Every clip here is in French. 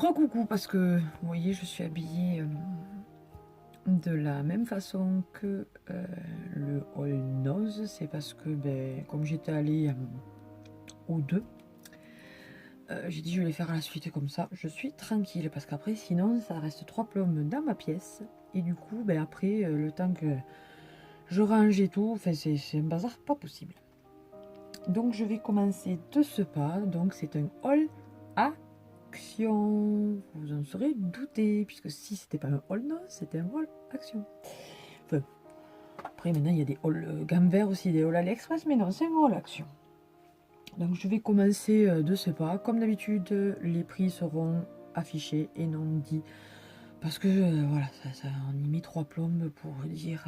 Recoucou, parce que vous voyez, je suis habillée de la même façon que le All Nose. C'est parce que, comme j'étais allée aux deux, j'ai dit je vais les faire à la suite comme ça. Je suis tranquille parce qu'après, sinon, ça reste 3 plombes dans ma pièce. Et du coup, après, le temps que je range et tout, enfin, c'est un bazar pas possible. Donc, je vais commencer de ce pas. Donc, c'est un All Action. Vous en serez douté, puisque si c'était pas un All Nose, c'était un All Action. Enfin, après, maintenant, il y a des All gamme vert aussi, des All AliExpress, mais non, c'est un All Action. Donc, je vais commencer de ce pas. Comme d'habitude, les prix seront affichés et non dits. Parce que, voilà, on y met 3 plombes pour dire,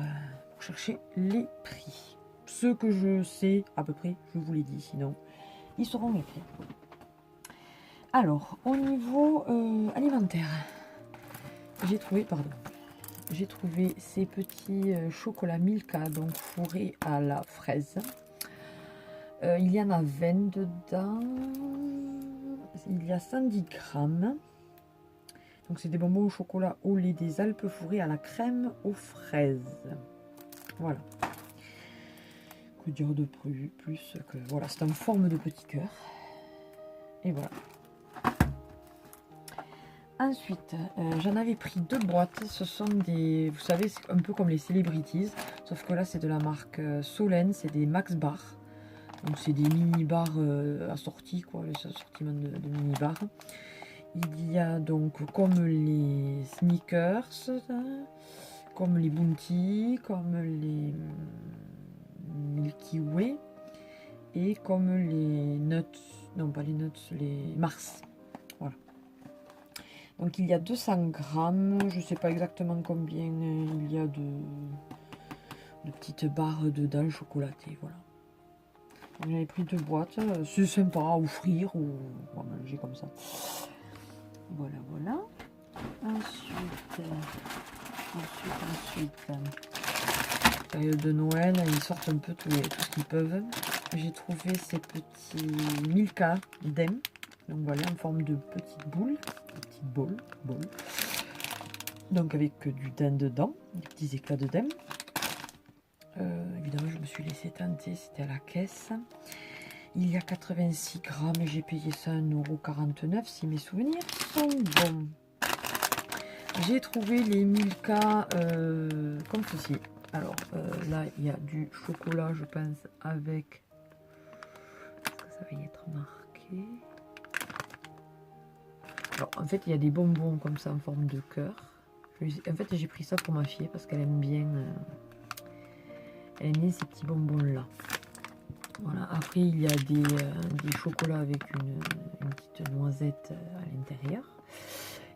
pour chercher les prix. Ce que je sais, à peu près, je vous l'ai dit, sinon, ils seront écrits. Alors, au niveau alimentaire, j'ai trouvé ces petits chocolats Milka, donc fourrés à la fraise. Il y en a 20 dedans. Il y a 110 grammes. Donc, c'est des bonbons au chocolat au lait des Alpes fourrés à la crème aux fraises. Voilà. Que dire de plus que voilà, c'est en forme de petit cœur. Et voilà. Ensuite, j'en avais pris 2 boîtes. Ce sont des, vous savez, c'est un peu comme les Celebrities, sauf que là, c'est de la marque Solène, c'est des Max Bar. Donc, c'est des mini bars assortis, quoi, les assortiments de mini bars. Il y a donc comme les Snickers, comme les Bounty, comme les Milky Way et comme les Nuts, non pas les Nuts, les Mars. Voilà. Donc il y a 200 grammes, je ne sais pas exactement combien il y a de petites barres dedans chocolatées, voilà. J'avais pris 2 boîtes, c'est sympa à offrir ou à manger comme ça. Voilà, voilà. Ensuite, période de Noël, ils sortent un peu tout ce qu'ils peuvent. J'ai trouvé ces petits Milka d'Em, donc voilà, en forme de petites boules, donc avec du daim dedans, des petits éclats de daim. Évidemment, je me suis laissé tenter, c'était à la caisse. Il y a 86 grammes, j'ai payé ça 1,49 € si mes souvenirs sont bons. J'ai trouvé les Milka comme ceci. Alors là, il y a du chocolat, je pense, avec... Est-ce que ça va y être marqué? Alors, en fait, il y a des bonbons comme ça en forme de cœur. En fait, j'ai pris ça pour ma fille parce qu'elle aime bien... Elle aime bien ces petits bonbons-là. Voilà. Après, il y a des chocolats avec une petite noisette à l'intérieur.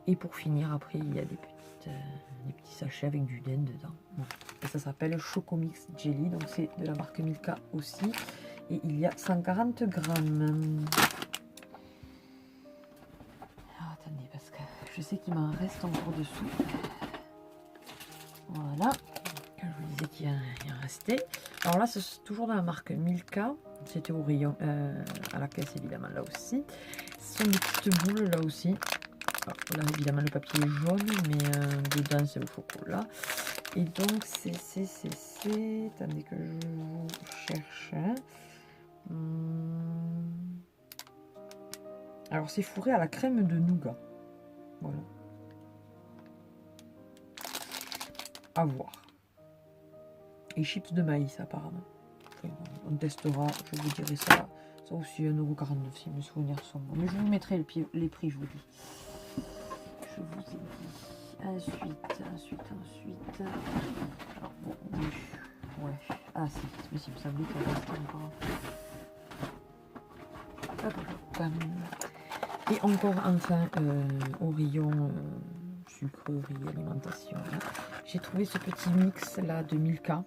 Et pour finir, après, il y a des petits sachets avec du daim dedans. Voilà. Et ça s'appelle Chocomix Jelly. Donc, c'est de la marque Milka aussi. Et il y a 140 grammes. Alors, attendez, parce que je sais qu'il m'en reste encore dessous. Voilà. Je vous disais qu'il y en restait. Alors là, c'est toujours dans la marque Milka. C'était au rayon, à la caisse évidemment là aussi. Ce sont des petites boules là aussi. Alors, là évidemment le papier est jaune, mais dedans c'est au chocolat. Et donc c'est... Attendez que je vous cherche. Alors c'est fourré à la crème de nougat. Voilà. À voir. Et chips de maïs apparemment. On testera, je vous dirai ça. Ça aussi 1,49 € si mes souvenirs sont bons. Mais je vous mettrai les prix, je vous dis. Je vous ai dit. Ensuite. Alors, bon, oui. Ouais. Ah si, mais il me semblait qu'il restait encore. Et encore enfin au rayon sucrerie, alimentation. J'ai trouvé ce petit mix là de Milka.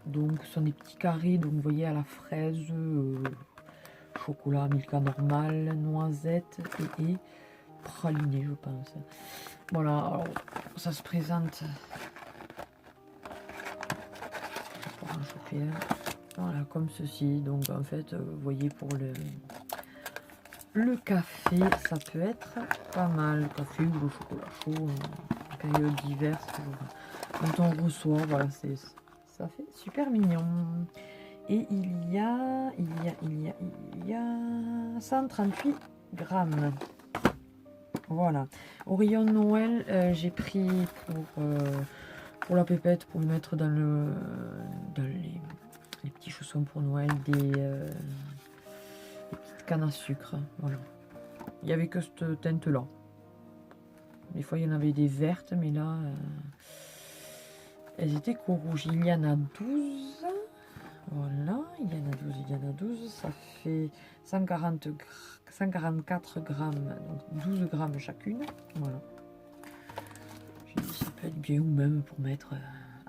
Donc ce sont des petits carrés, donc vous voyez à la fraise, chocolat Milka normal, noisette et praliné je pense. Voilà, alors ça se présente pour en chauffer un. Voilà, comme ceci. Donc en fait, vous voyez pour le café, ça peut être pas mal. Le café ou le chocolat chaud, en période d'hiver, quand on reçoit, voilà, ça fait super mignon. Et il y a 138 grammes. Voilà. Au rayon de Noël, j'ai pris pour la pépette, pour le mettre dans les petits chaussons pour Noël, des petites cannes à sucre. Voilà. Il n'y avait que cette teinte-là. Des fois, il y en avait des vertes, mais là, elles étaient qu'au rouge. Il y en a 12. Voilà, il y en a 12, ça fait 144 grammes, donc 12 grammes chacune. Voilà. J'ai dit ça peut être bien, ou même pour mettre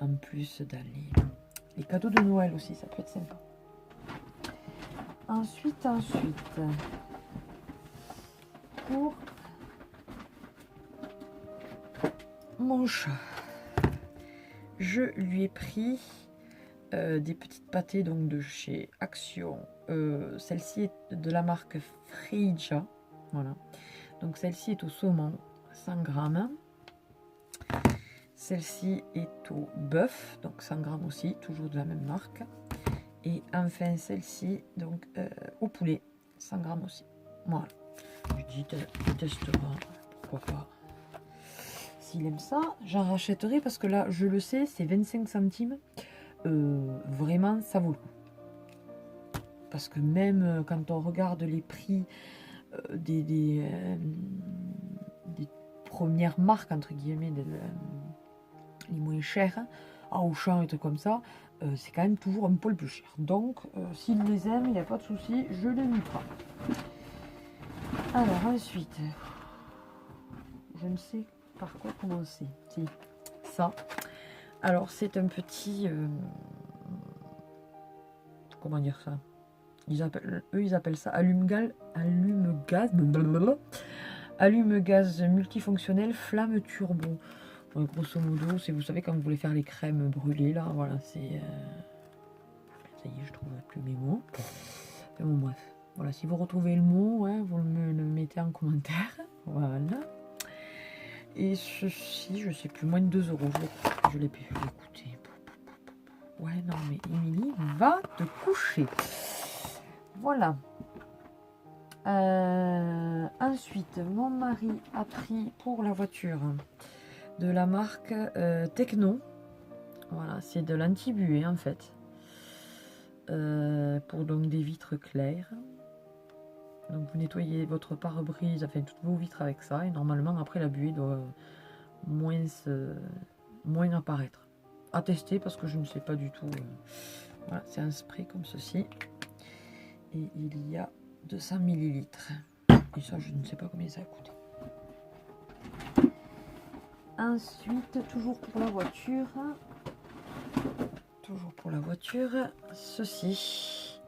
en plus dans les cadeaux de Noël aussi, ça peut être sympa. Ensuite, pour mon chat, je lui ai pris des petites pâtées donc de chez Action. Celle-ci est de la marque Frija. Voilà. Donc celle-ci est au saumon, 100 grammes. Celle-ci est au bœuf, donc 100 grammes aussi, toujours de la même marque. Et enfin celle-ci donc au poulet, 100 grammes aussi. Voilà. Je dis il testera, pourquoi pas. S'il aime ça, j'en rachèterai parce que là, je le sais, c'est 25 centimes. Vraiment, ça vaut le coup. Parce que même quand on regarde les prix des premières marques, entre guillemets, les moins chères, à Auchan et trucs comme ça, c'est quand même toujours un peu le plus cher. Donc, s'il les aime, il n'y a pas de souci, je les lui prends. Alors, ensuite, je ne sais par quoi commencer. Si, ça. Alors, c'est un petit... comment dire ça? Eux, ils appellent ça allume-gaz multifonctionnel flamme turbo. Donc, grosso modo, c'est, vous savez, quand vous voulez faire les crèmes brûlées, là, voilà, c'est... ça y est, je trouve plus mes mots. Enfin, bon, bref. Voilà, si vous retrouvez le mot, hein, vous me le mettez en commentaire. Voilà. Et ceci, je sais plus, moins de 2 euros. Je l'ai pu écouter. Ouais, non, mais Émilie, va te coucher. Voilà. Ensuite, mon mari a pris pour la voiture de la marque Techno. Voilà, c'est de l'anti-buée en fait. Pour donc des vitres claires. Donc vous nettoyez votre pare-brise, enfin toutes vos vitres avec ça. Et normalement, après la buée doit moins apparaître. À tester parce que je ne sais pas du tout. Voilà, c'est un spray comme ceci. Et il y a 200 ml. Et ça, je ne sais pas combien ça a coûté. Ensuite, toujours pour la voiture. Ceci.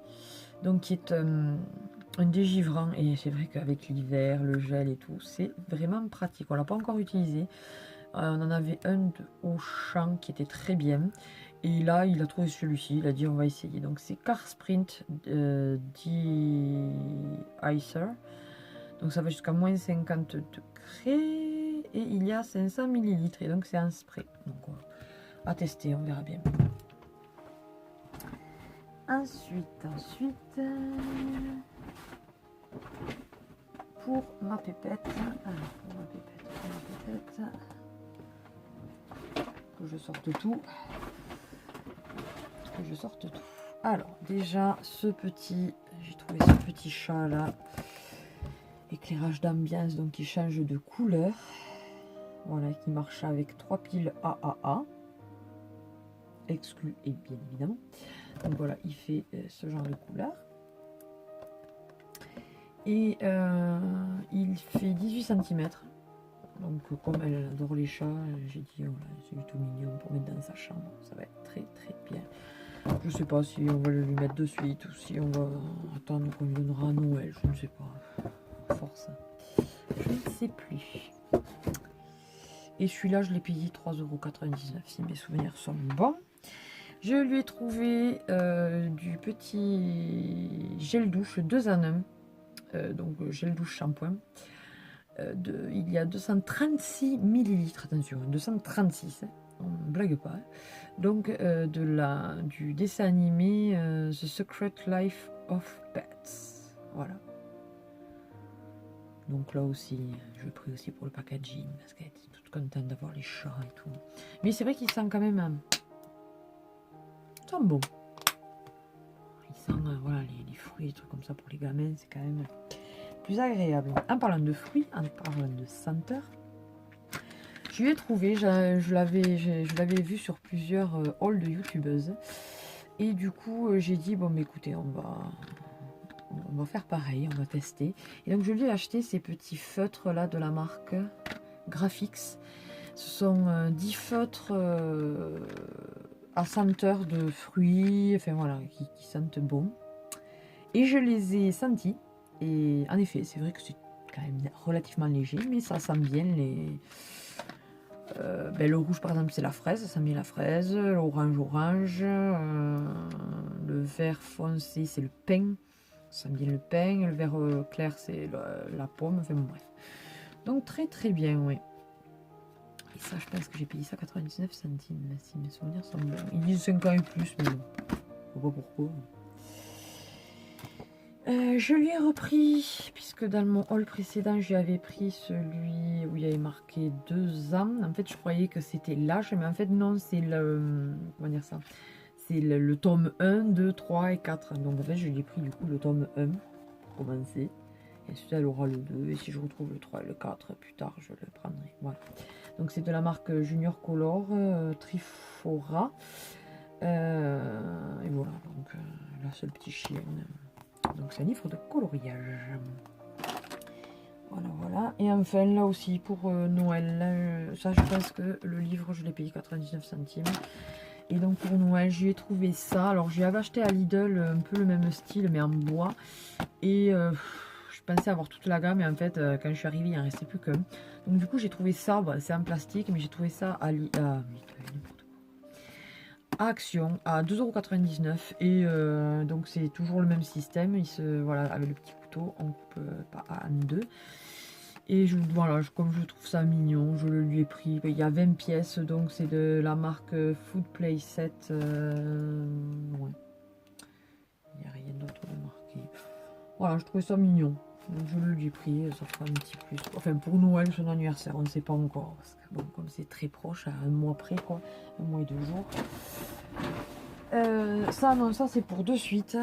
Donc, qui est un dégivrant. Et c'est vrai qu'avec l'hiver, le gel et tout, c'est vraiment pratique. On ne l'a pas encore utilisé. On en avait un au champ qui était très bien. Et là, il a trouvé celui-ci. Il a dit, on va essayer. Donc, c'est Car Sprint de-icer. Donc, ça va jusqu'à moins 50 degrés. Et il y a 500 ml. Et donc, c'est un spray. Donc, à tester, on verra bien. Ensuite, pour ma pépette. Alors, pour ma pépette. Que je sorte tout. Alors, déjà, j'ai trouvé ce petit chat là. Éclairage d'ambiance, donc qui change de couleur. Voilà, qui marche avec 3 piles AAA. Exclu, et bien évidemment. Donc voilà, il fait ce genre de couleur. Et il fait 18 cm. Donc comme elle adore les chats, j'ai dit voilà, c'est tout mignon pour mettre dans sa chambre. Ça va être très très bien. Je sais pas si on va le lui mettre de suite ou si on va attendre qu'on lui donnera à Noël. Je ne sais pas. Force. Je ne sais plus. Et celui-là, je l'ai payé 3,99 € si mes souvenirs sont bons. Je lui ai trouvé du petit gel douche 2 en 1. donc gel douche shampoing. Il y a 236 millilitres, attention, 236, hein, on ne blague pas. Hein. Donc du dessin animé The Secret Life of Pets. Voilà. Donc là aussi, je l'ai pris aussi pour le packaging parce qu'elle était toute contente d'avoir les chats et tout. Mais c'est vrai qu'il sent quand même... il sent bon. Il sent voilà, les fruits, des trucs comme ça pour les gamins, c'est quand même plus agréable. En parlant de fruits, en parlant de senteur, je lui ai trouvé, je l'avais vu sur plusieurs hauls de youtubeuses. Et du coup, j'ai dit, bon, mais écoutez, on va faire pareil, on va tester. Et donc, je lui ai acheté ces petits feutres là de la marque Graphix. Ce sont 10 feutres à senteur de fruits, enfin voilà, qui sentent bon. Et je les ai sentis. Et en effet, c'est vrai que c'est quand même relativement léger, mais ça sent bien les... le rouge par exemple c'est la fraise, ça sent bien la fraise, l'orange orange, le vert foncé c'est le pain, ça sent bien le pain, le vert clair c'est la pomme, enfin bon, bref. Donc très très bien, oui. Et ça je pense que j'ai payé ça 99 centimes, si mes souvenirs sont bons. Ils disent 5 ans et plus, mais bon, je sais pas pourquoi. Je lui ai repris, puisque dans mon haul précédent, j'avais pris celui où il y avait marqué 2 ans. En fait, je croyais que c'était l'âge, mais en fait, non, c'est le... Comment dire ça? C'est le tome 1, 2, 3 et 4. Donc, en fait, je lui ai pris du coup le tome 1 pour commencer. Et ensuite, elle aura le 2. Et si je retrouve le 3 et le 4, plus tard, je le prendrai. Voilà. Donc, c'est de la marque Junior Color, Trifora. Et voilà, donc là, c'est le petit chien. Donc c'est un livre de coloriage. Voilà, voilà. Et enfin là aussi pour Noël, ça je pense que le livre je l'ai payé 99 centimes. Et donc pour Noël j'ai trouvé ça. Alors j'y avais acheté à Lidl un peu le même style mais en bois. Et je pensais avoir toute la gamme et en fait quand je suis arrivée il n'en restait plus qu'un. Donc du coup j'ai trouvé ça, bah, c'est en plastique mais j'ai trouvé ça à Action à 2,99 € et donc c'est toujours le même système. Voilà, avec le petit couteau on coupe en deux et voilà, comme je trouve ça mignon, je le lui ai pris. Il y a 20 pièces donc c'est de la marque Food Play Set. Ouais. Il n'y a rien d'autre de marqué. Voilà, je trouvais ça mignon. Donc je le lui ai pris, ça fera un petit plus. Enfin pour Noël, son anniversaire, on ne sait pas encore. Parce que bon, comme c'est très proche, à un mois près quoi, un mois et 2 jours. Ça non, ça c'est pour de suite.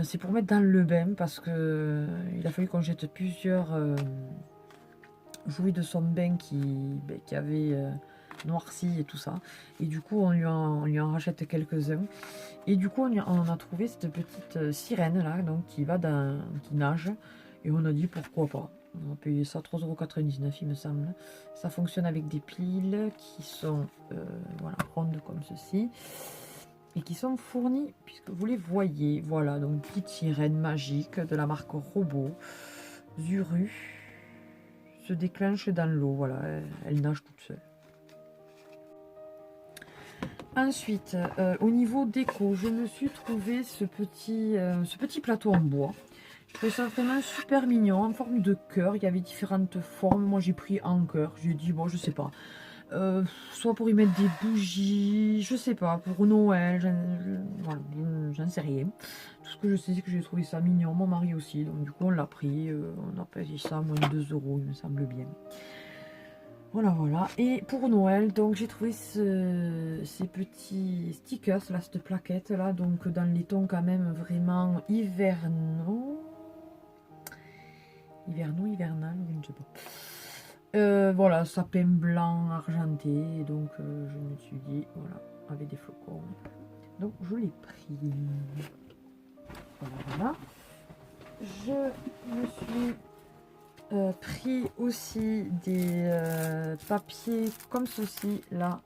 C'est pour mettre dans le bain parce que il a fallu qu'on jette plusieurs jouets de son bain qui avaient noirci et tout ça. Et du coup on lui en rachète quelques-uns. Et du coup on a trouvé cette petite sirène là, donc qui nage. Et on a dit pourquoi pas. On a payé ça 3,99 € il me semble. Ça fonctionne avec des piles qui sont voilà, rondes comme ceci. Et qui sont fournies, puisque vous les voyez. Voilà, donc petite sirène magique de la marque Robot. Zuru se déclenche dans l'eau. Voilà, elle nage toute seule. Ensuite, au niveau déco, je me suis trouvé ce petit plateau en bois. Je trouvais ça vraiment super mignon, en forme de cœur. Il y avait différentes formes. Moi, j'ai pris en cœur. J'ai dit, bon, je sais pas. Soit pour y mettre des bougies, je sais pas, pour Noël, j'en sais rien. Tout ce que je sais, c'est que j'ai trouvé ça mignon, mon mari aussi. Donc, du coup, on l'a pris. On a payé ça à moins de 2 €, il me semble bien. Voilà, voilà. Et pour Noël, donc j'ai trouvé ces petits stickers, là, cette plaquette, là, donc dans les tons quand même vraiment hivernaux. Hivernal, je ne sais pas. Voilà, sapin blanc argenté. Donc je me suis dit, voilà, avec des flocons. Donc je l'ai pris. Voilà, voilà. Je me suis pris aussi des papiers comme ceci là.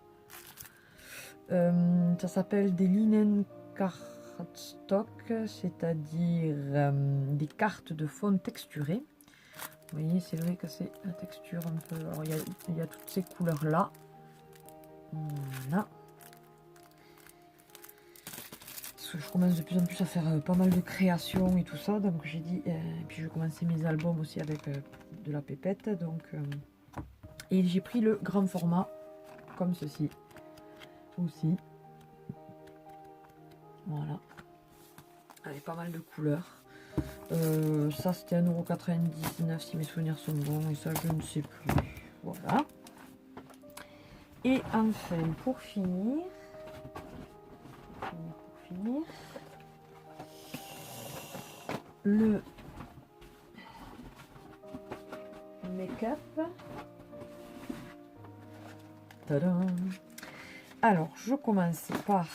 Ça s'appelle des linen cardstock, c'est-à-dire des cartes de fond texturées. Vous voyez, c'est vrai que c'est la texture un peu. Alors il y a toutes ces couleurs là. Voilà. parce que je commence de plus en plus à faire pas mal de créations et tout ça. Donc j'ai dit, et puis je commençais mes albums aussi avec de la pépette. Donc, et j'ai pris le grand format, comme ceci, aussi. Voilà. Avec pas mal de couleurs. Ça c'était 1,99 € si mes souvenirs sont bons. Et ça je ne sais plus. Voilà. Et enfin pour finir, le make-up. Tadam! Alors je commence par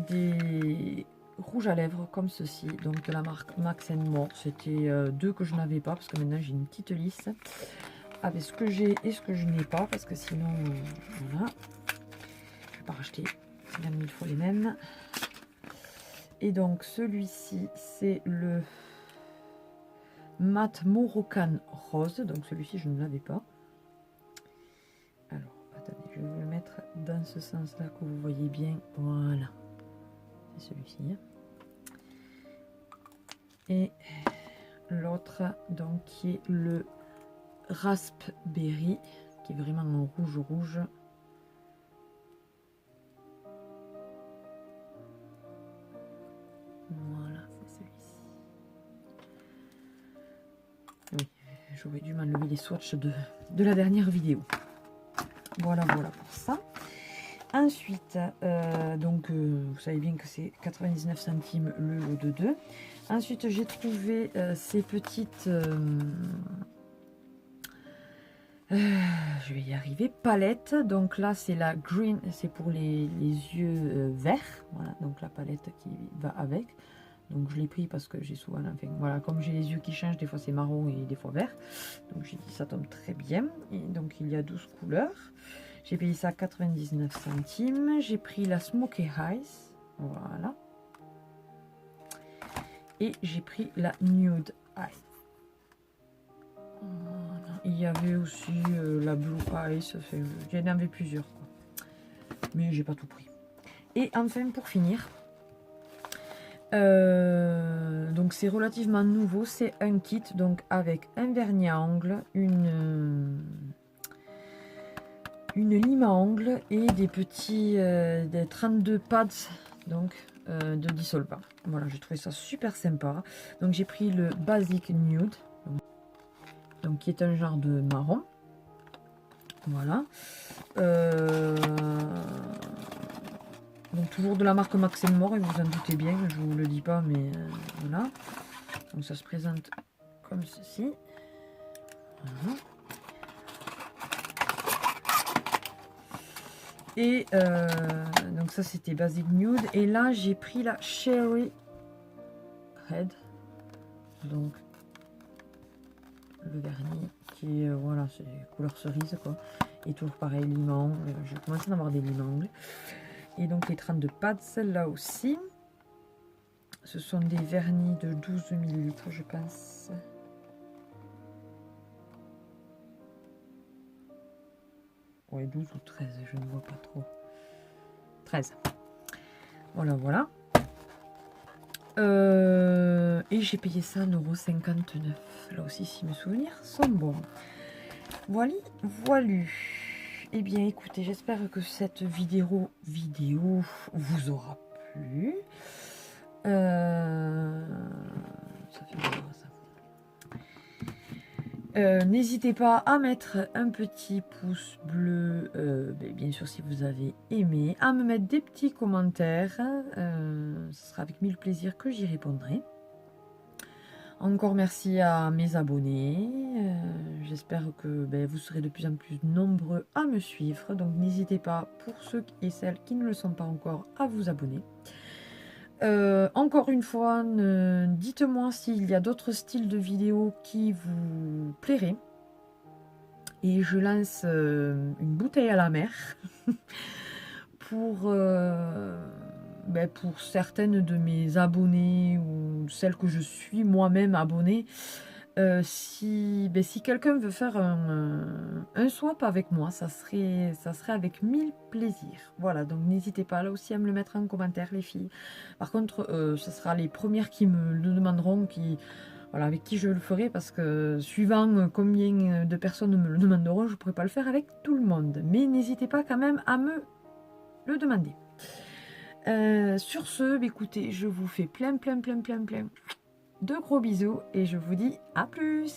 des rouges à lèvres comme ceci, donc de la marque Max More. C'était deux que je n'avais pas parce que maintenant j'ai une petite liste avec ce que j'ai et ce que je n'ai pas, parce que sinon voilà, je vais pas racheter 1000 fois les mêmes. Et donc celui-ci c'est le Mat Moroccan Rose, donc celui-ci je ne l'avais pas. Alors attendez, je vais le mettre dans ce sens là que vous voyez bien. Voilà, c'est celui-ci. Et l'autre donc qui est le Raspberry, qui est vraiment en rouge rouge. Voilà, c'est celui-ci. Oui, j'aurais dû m'enlever les swatchs de la dernière vidéo. Voilà, voilà pour ça. Ensuite, donc vous savez bien que c'est 99 centimes le lot de 2. Ensuite, j'ai trouvé ces petites, je vais y arriver, palettes. Donc là, c'est la green, c'est pour les yeux verts. Voilà, donc la palette qui va avec. Donc je l'ai pris parce que j'ai souvent, enfin voilà, comme j'ai les yeux qui changent, des fois c'est marron et des fois vert. Donc j'ai dit ça tombe très bien. Et donc il y a 12 couleurs. J'ai payé ça 99 centimes. J'ai pris la Smoky Eyes. Voilà. Et j'ai pris la Nude Eye. Voilà. Il y avait aussi la Blue Eyes. J'en avais plusieurs, quoi. Mais j'ai pas tout pris. Et enfin, pour finir, donc c'est relativement nouveau. C'est un kit donc avec un vernis à ongles, une lime à ongles et des petits des 32 pads donc de dissolvant. Voilà, j'ai trouvé ça super sympa. Donc j'ai pris le Basic Nude, donc qui est un genre de marron. Voilà. Donc toujours de la marque Max More, et vous en doutez bien, je vous le dis pas, mais voilà. Donc ça se présente comme ceci. Voilà. Et donc ça c'était Basic Nude. Et là j'ai pris la Cherry Red. Donc le vernis qui est voilà, c'est couleur cerise quoi. Et toujours pareil, limon. Je vais commencer à en avoir des limons. Et donc les 32 pads, celle-là aussi. Ce sont des vernis de 12 ml je pense. Ouais, 12 ou 13, je ne vois pas trop. 13. Voilà, voilà. Et j'ai payé ça 1,59 €. Là aussi, si mes souvenirs sont bons. Voilà, voilu. Eh bien, écoutez, j'espère que cette vidéo vous aura plu. Ça fait bizarre, ça. N'hésitez pas à mettre un petit pouce bleu, bien sûr si vous avez aimé, à me mettre des petits commentaires, ce sera avec mille plaisir que j'y répondrai. Encore merci à mes abonnés, j'espère que vous serez de plus en plus nombreux à me suivre, donc n'hésitez pas pour ceux et celles qui ne le sont pas encore à vous abonner. Encore une fois, dites-moi s'il y a d'autres styles de vidéos qui vous plairaient. Et je lance une bouteille à la mer pour certaines de mes abonnés ou celles que je suis moi-même abonnée. Si quelqu'un veut faire un swap avec moi, ça serait avec 1000 plaisirs. Voilà, donc n'hésitez pas là aussi à me le mettre en commentaire, les filles. Par contre, ce sera les premières qui me le demanderont, voilà, avec qui je le ferai, parce que suivant combien de personnes me le demanderont, je ne pourrai pas le faire avec tout le monde. Mais n'hésitez pas quand même à me le demander. Sur ce, écoutez, je vous fais plein de gros bisous et je vous dis à plus.